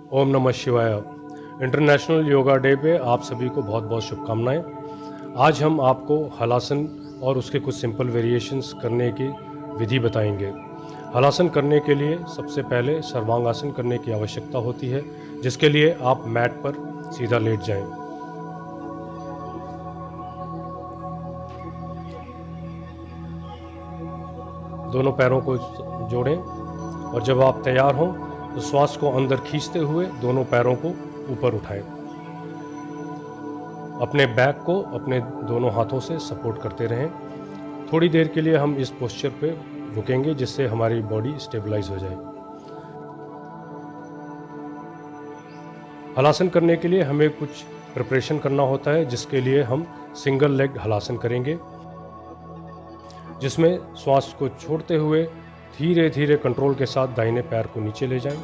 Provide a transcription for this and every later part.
ओम नमः शिवाय। International yoga day पे आप सभी को बहुत बहुत शुभकामनाएं। आज हम आपको हलासन और उसके कुछ सिंपल वेरिएशंस करने की विधि बताएंगे। हलासन करने के लिए सबसे पहले सर्वांगासन करने की आवश्यकता होती है, जिसके लिए आप मैट पर सीधा लेट जाएं। दोनों पैरों को जोड़ें और जब आप तैयार हों तो श्वास को अंदर खींचते हुए दोनों पैरों को ऊपर उठाएं। अपने बैक को अपने दोनों हाथों से सपोर्ट करते रहें। थोड़ी देर के लिए हम इस पोस्चर पे रुकेंगे, जिससे हमारी बॉडी स्टेबलाइज हो जाए। हलासन करने के लिए हमें कुछ प्रिपरेशन करना होता है, जिसके लिए हम सिंगल लेग हलासन करेंगे, जिसमें श्वास को छोड़ते हुए धीरे धीरे कंट्रोल के साथ दाहिने पैर को नीचे ले जाएं।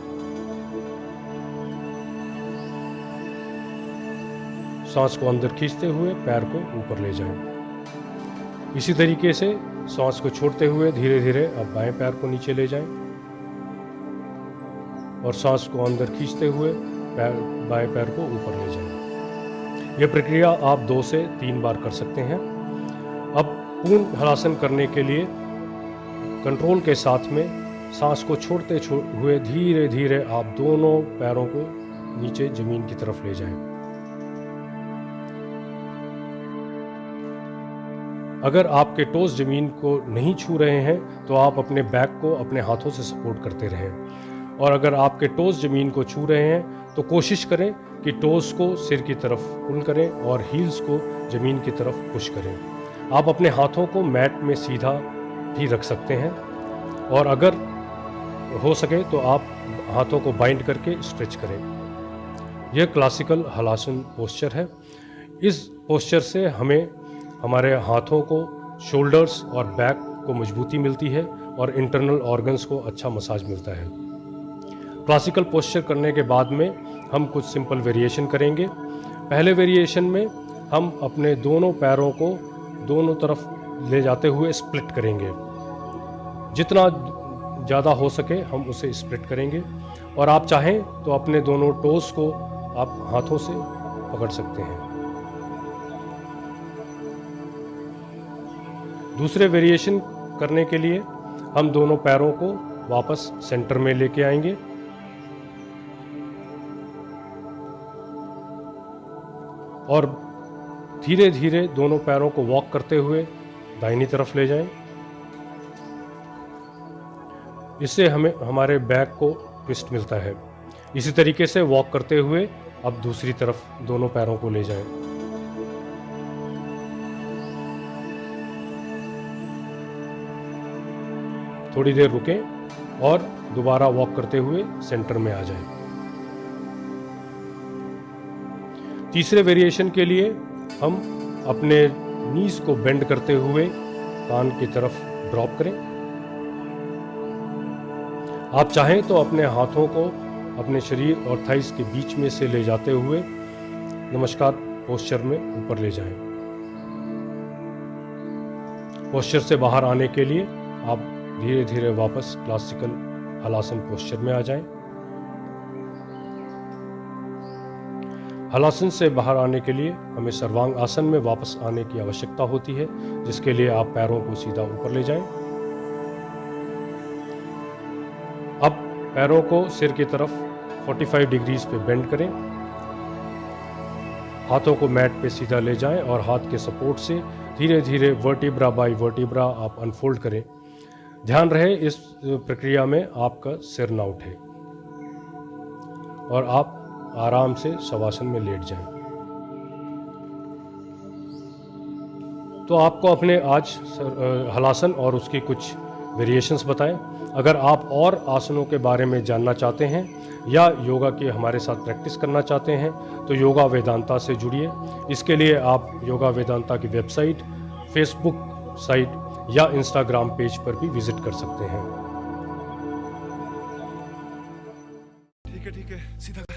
सांस को अंदर खींचते हुए पैर को ऊपर ले जाएं। इसी तरीके से सांस को छोड़ते हुए धीरे धीरे अब बाएं पैर को नीचे ले जाएं और सांस को अंदर खींचते हुए बाएं पैर को ऊपर ले जाएं। यह प्रक्रिया आप 2 से 3 बार कर सकते हैं। अब पूर्ण हलासन करने के लिए कंट्रोल के साथ में सांस को छोड़ते हुए धीरे धीरे आप दोनों पैरों को नीचे जमीन की तरफ ले जाएं। अगर आपके टोस ज़मीन को नहीं छू रहे हैं तो आप अपने बैक को अपने हाथों से सपोर्ट करते रहें, और अगर आपके टोस ज़मीन को छू रहे हैं तो कोशिश करें कि टोस को सिर की तरफ पुल करें और हील्स को ज़मीन की तरफ पुश करें। आप अपने हाथों को मैट में सीधा भी रख सकते हैं, और अगर हो सके तो आप हाथों को बाइंड करके स्ट्रेच करें। यह क्लासिकल हलासन पोस्चर है। इस पोस्चर से हमें हमारे हाथों को, शोल्डर्स और बैक को मजबूती मिलती है और इंटरनल ऑर्गन्स को अच्छा मसाज मिलता है। क्लासिकल पोस्चर करने के बाद में हम कुछ सिंपल वेरिएशन करेंगे। पहले वेरिएशन में हम अपने दोनों पैरों को दोनों तरफ ले जाते हुए स्प्लिट करेंगे। जितना ज़्यादा हो सके हम उसे स्प्लिट करेंगे, और आप चाहें तो अपने दोनों टोस को आप हाथों से पकड़ सकते हैं। दूसरे वेरिएशन करने के लिए हम दोनों पैरों को वापस सेंटर में लेके आएंगे और धीरे धीरे दोनों पैरों को वॉक करते हुए दाहिनी तरफ ले जाएं। इससे हमें हमारे बैक को ट्विस्ट मिलता है। इसी तरीके से वॉक करते हुए अब दूसरी तरफ दोनों पैरों को ले जाएं। थोड़ी देर रुकें और दोबारा वॉक करते हुए सेंटर में आ जाएं। तीसरे वेरिएशन के लिए हम अपने नीज को बेंड करते हुए कान की तरफ ड्रॉप करें। आप चाहें तो अपने हाथों को अपने शरीर और थाइस के बीच में से ले जाते हुए नमस्कार पोस्चर में ऊपर ले जाएं। पोस्चर से बाहर आने के लिए आप धीरे धीरे वापस क्लासिकल हलासन पोस्चर में आ जाएं। हलासन से बाहर आने के लिए हमें सर्वांग आसन में वापस आने की आवश्यकता होती है, जिसके लिए आप पैरों को सीधा ऊपर ले जाएं। अब पैरों को सिर की तरफ 45 डिग्रीज पे बेंड करें। हाथों को मैट पे सीधा ले जाएं और हाथ के सपोर्ट से धीरे धीरे वर्टिब्रा बाय वर्टिब्रा आप अनफोल्ड करें। ध्यान रहे इस प्रक्रिया में आपका सिर ना उठे और आप आराम से शवासन में लेट जाएं। तो आपको अपने आज हलासन और उसकी कुछ वेरिएशंस बताएं। अगर आप और आसनों के बारे में जानना चाहते हैं या योगा की हमारे साथ प्रैक्टिस करना चाहते हैं तो योगा वेदांता से जुड़िए। इसके लिए आप योगा वेदांता की वेबसाइट, फेसबुक साइट या इंस्टाग्राम पेज पर भी विजिट कर सकते हैं। ठीक है सीधा